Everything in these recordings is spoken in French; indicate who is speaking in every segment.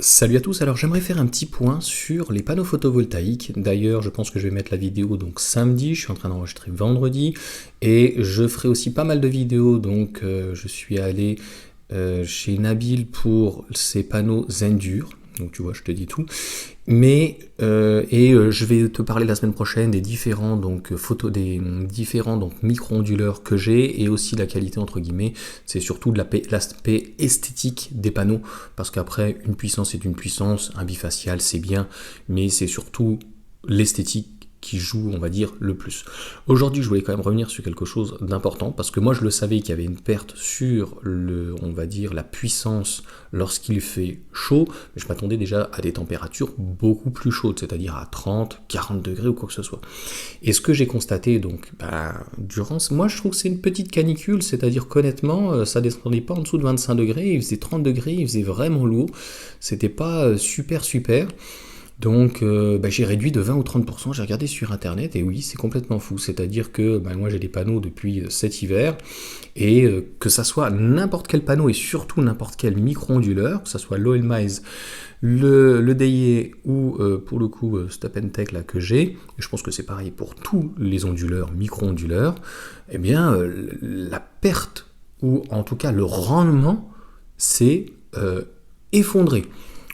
Speaker 1: Salut à tous, alors j'aimerais faire un petit point sur les panneaux photovoltaïques. D'ailleurs, je pense que je vais mettre la vidéo donc samedi, je suis en train d'enregistrer vendredi, et je ferai aussi pas mal de vidéos, donc je suis allé chez Nabil pour ces panneaux Zendur, donc tu vois, je te dis tout. Mais je vais te parler la semaine prochaine des différents des différents donc micro-onduleurs que j'ai et aussi la qualité entre guillemets. C'est surtout de l'aspect esthétique des panneaux parce qu'après une puissance est une puissance, un bifacial c'est bien, mais c'est surtout l'esthétique qui joue, on va dire, le plus. Aujourd'hui, je voulais quand même revenir sur quelque chose d'important, parce que moi, je le savais qu'il y avait une perte sur on va dire, la puissance lorsqu'il fait chaud, mais je m'attendais déjà à des températures beaucoup plus chaudes, c'est-à-dire à 30, 40 degrés ou quoi que ce soit. Et ce que j'ai constaté, donc, moi, je trouve que c'est une petite canicule, c'est-à-dire qu'honnêtement, ça descendait pas en dessous de 25 degrés, il faisait 30 degrés, il faisait vraiment lourd, c'était pas super. Donc j'ai réduit de 20 ou 30%, j'ai regardé sur internet et oui c'est complètement fou, c'est-à-dire que moi j'ai des panneaux depuis cet hiver et que ça soit n'importe quel panneau et surtout n'importe quel micro-onduleur, que ça soit l'Oil Miles, le DIE ou pour le coup Stop & Tech là que j'ai, et je pense que c'est pareil pour tous les onduleurs, micro-onduleurs, eh bien la perte ou en tout cas le rendement s'est effondré.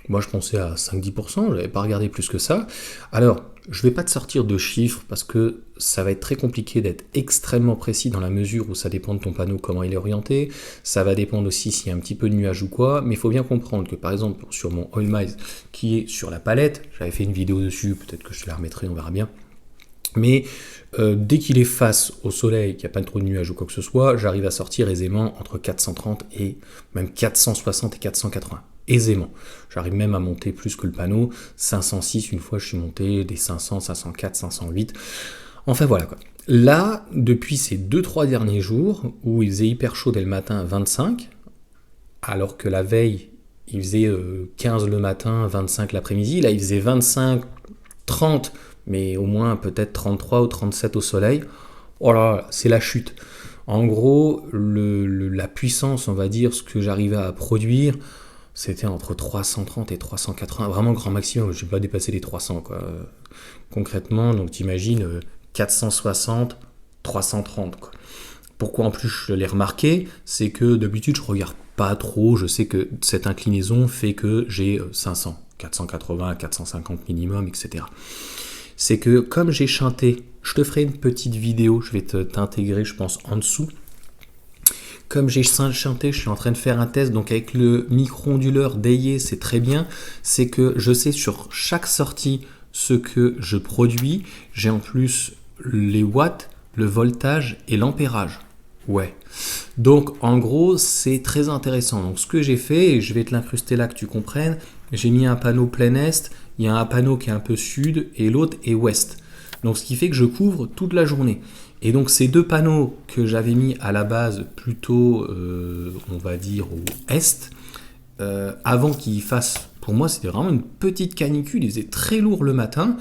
Speaker 1: Moi, je pensais à 5-10%, je n'avais pas regardé plus que ça. Alors, je ne vais pas te sortir de chiffres parce que ça va être très compliqué d'être extrêmement précis dans la mesure où ça dépend de ton panneau, comment il est orienté. Ça va dépendre aussi s'il y a un petit peu de nuage ou quoi. Mais il faut bien comprendre que, par exemple, sur mon Oil Miles qui est sur la palette, j'avais fait une vidéo dessus, peut-être que je te la remettrai, on verra bien. Mais dès qu'il est face au soleil, qu'il n'y a pas trop de nuages ou quoi que ce soit, j'arrive à sortir aisément entre 430 et même 460 et 480. Aisément. J'arrive même à monter plus que le panneau. 506, une fois je suis monté des 500, 504, 508. Enfin voilà quoi. Là, depuis ces 2-3 derniers jours, où il faisait hyper chaud dès le matin à 25, alors que la veille, il faisait 15 le matin, 25 l'après-midi, là il faisait 25, 30, mais au moins peut-être 33 ou 37 au soleil. Oh là là, c'est la chute. En gros, la puissance, on va dire, ce que j'arrivais à produire, c'était entre 330 et 380, vraiment grand maximum, je n'ai pas dépassé les 300 quoi. Concrètement, donc t'imagines 460, 330 quoi. Pourquoi en plus je l'ai remarqué, c'est que d'habitude je regarde pas trop, je sais que cette inclinaison fait que j'ai 500, 480, 450 minimum, etc. C'est que comme j'ai chanté, je te ferai une petite vidéo, je vais t'intégrer je pense en dessous. Comme j'ai chanté, je suis en train de faire un test, donc avec le micro-onduleur DIE, c'est très bien, c'est que je sais sur chaque sortie ce que je produis, j'ai en plus les watts, le voltage et l'ampérage. Ouais. Donc en gros, c'est très intéressant. Donc ce que j'ai fait, et je vais te l'incruster là que tu comprennes, j'ai mis un panneau plein est, il y a un panneau qui est un peu sud et l'autre est ouest. Donc ce qui fait que je couvre toute la journée. Et donc ces deux panneaux que j'avais mis à la base plutôt, on va dire, au est, avant qu'ils fassent, pour moi c'était vraiment une petite canicule, il faisait très lourd le matin.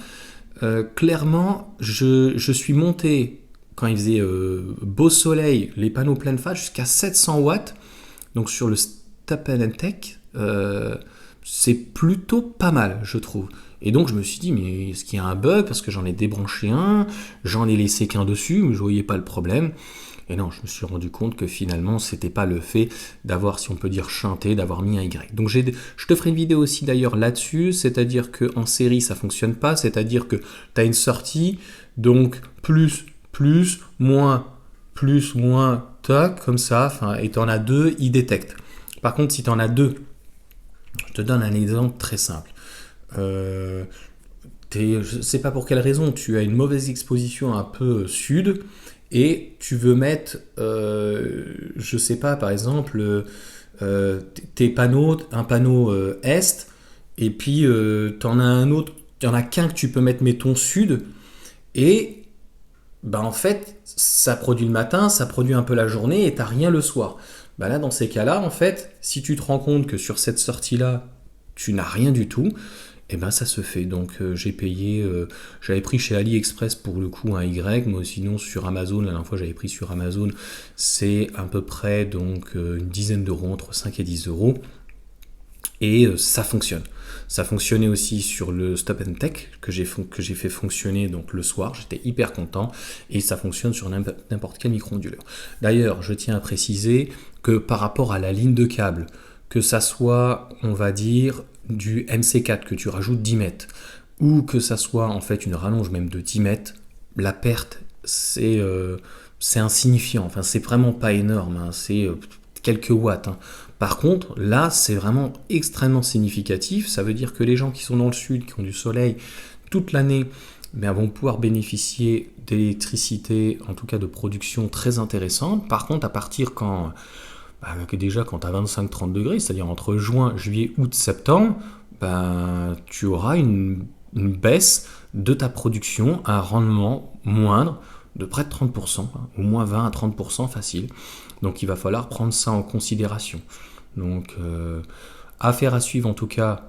Speaker 1: Clairement, je suis monté, quand il faisait beau soleil, les panneaux pleine face, jusqu'à 700 watts. Donc sur le Stop & Tech, c'est plutôt pas mal, je trouve. Et donc je me suis dit, mais est-ce qu'il y a un bug? Parce que j'en ai débranché un, j'en ai laissé qu'un dessus, mais je voyais pas le problème. Et non, je me suis rendu compte que finalement, c'était pas le fait d'avoir, si on peut dire, chanté, d'avoir mis un Y. Donc je te ferai une vidéo aussi d'ailleurs là-dessus, c'est-à-dire qu'en série, ça fonctionne pas, c'est-à-dire que tu as une sortie, donc plus, moins, tac, comme ça, et tu en as deux, il détecte. Par contre, si tu en as deux, je te donne un exemple très simple. Je ne sais pas pour quelle raison, tu as une mauvaise exposition un peu sud et tu veux mettre, je sais pas, par exemple, tes panneaux, un panneau est, et puis tu en as un autre, il y en a qu'un que tu peux mettre, mettons, sud, et en fait, ça produit le matin, ça produit un peu la journée et tu n'as rien le soir. Là, dans ces cas-là, en fait, si tu te rends compte que sur cette sortie-là, tu n'as rien du tout, ça se fait. Donc j'ai payé, j'avais pris chez AliExpress pour le coup un Y, mais sinon sur Amazon, la dernière fois j'avais pris sur Amazon, c'est à peu près donc une dizaine d'euros, entre 5 et 10 euros. Et ça fonctionne. Ça fonctionnait aussi sur le Stop and Tech que j'ai fait fonctionner donc le soir. J'étais hyper content et ça fonctionne sur n'importe quel micro-onduleur. D'ailleurs, je tiens à préciser que par rapport à la ligne de câble, que ça soit, on va dire, du MC4 que tu rajoutes 10 mètres ou que ça soit en fait une rallonge même de 10 mètres, la perte c'est insignifiant. Enfin, c'est vraiment pas énorme. Hein. C'est quelques watts. Hein. Par contre, là, c'est vraiment extrêmement significatif. Ça veut dire que les gens qui sont dans le sud, qui ont du soleil toute l'année, vont pouvoir bénéficier d'électricité, en tout cas de production très intéressante. Par contre, à partir quand tu as 25-30 degrés, c'est-à-dire entre juin, juillet, août, septembre, tu auras une baisse de ta production à un rendement moindre de près de 30%, au moins 20 à 30% facile. Donc il va falloir prendre ça en considération. Donc affaire à suivre en tout cas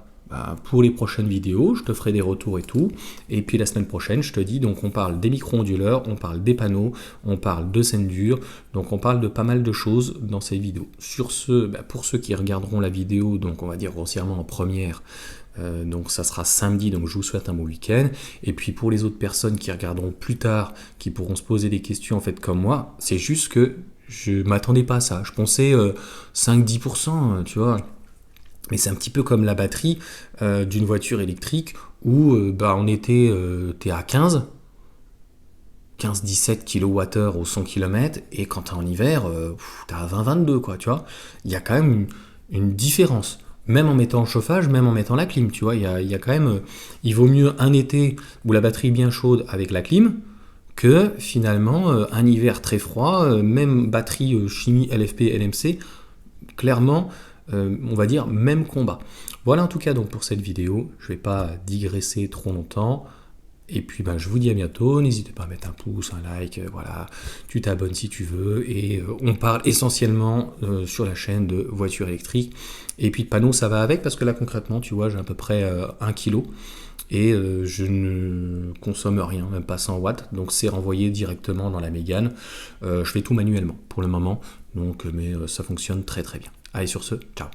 Speaker 1: pour les prochaines vidéos, je te ferai des retours et tout. Et puis la semaine prochaine, je te dis, donc on parle des micro-onduleurs, on parle des panneaux, on parle de scène dure, donc on parle de pas mal de choses dans ces vidéos. Sur ce, pour ceux qui regarderont la vidéo, donc on va dire grossièrement en première, donc ça sera samedi, donc je vous souhaite un bon week-end. Et puis pour les autres personnes qui regarderont plus tard, qui pourront se poser des questions en fait comme moi, c'est juste que je m'attendais pas à ça. Je pensais 5-10%, tu vois. Mais c'est un petit peu comme la batterie d'une voiture électrique où on était t'es à 15-17 kWh au 100 km et quand t'es en hiver, t'es à 20-22 quoi, tu vois. Il y a quand même une différence. Même en mettant le chauffage, même en mettant la clim, tu vois, il y a quand même... il vaut mieux un été où la batterie est bien chaude avec la clim que finalement un hiver très froid, même batterie chimie LFP, LMC, clairement, on va dire même combat. Voilà en tout cas donc pour cette vidéo, je vais pas digresser trop longtemps. Et puis je vous dis à bientôt, n'hésitez pas à mettre un pouce, un like, voilà, tu t'abonnes si tu veux, et on parle essentiellement sur la chaîne de voitures électriques, et puis de panneaux ça va avec, parce que là concrètement, tu vois, j'ai à peu près 1 kg, et je ne consomme rien, même pas 100 watts, donc c'est renvoyé directement dans la Mégane. Je fais tout manuellement pour le moment, donc, mais ça fonctionne très très bien. Allez sur ce, ciao.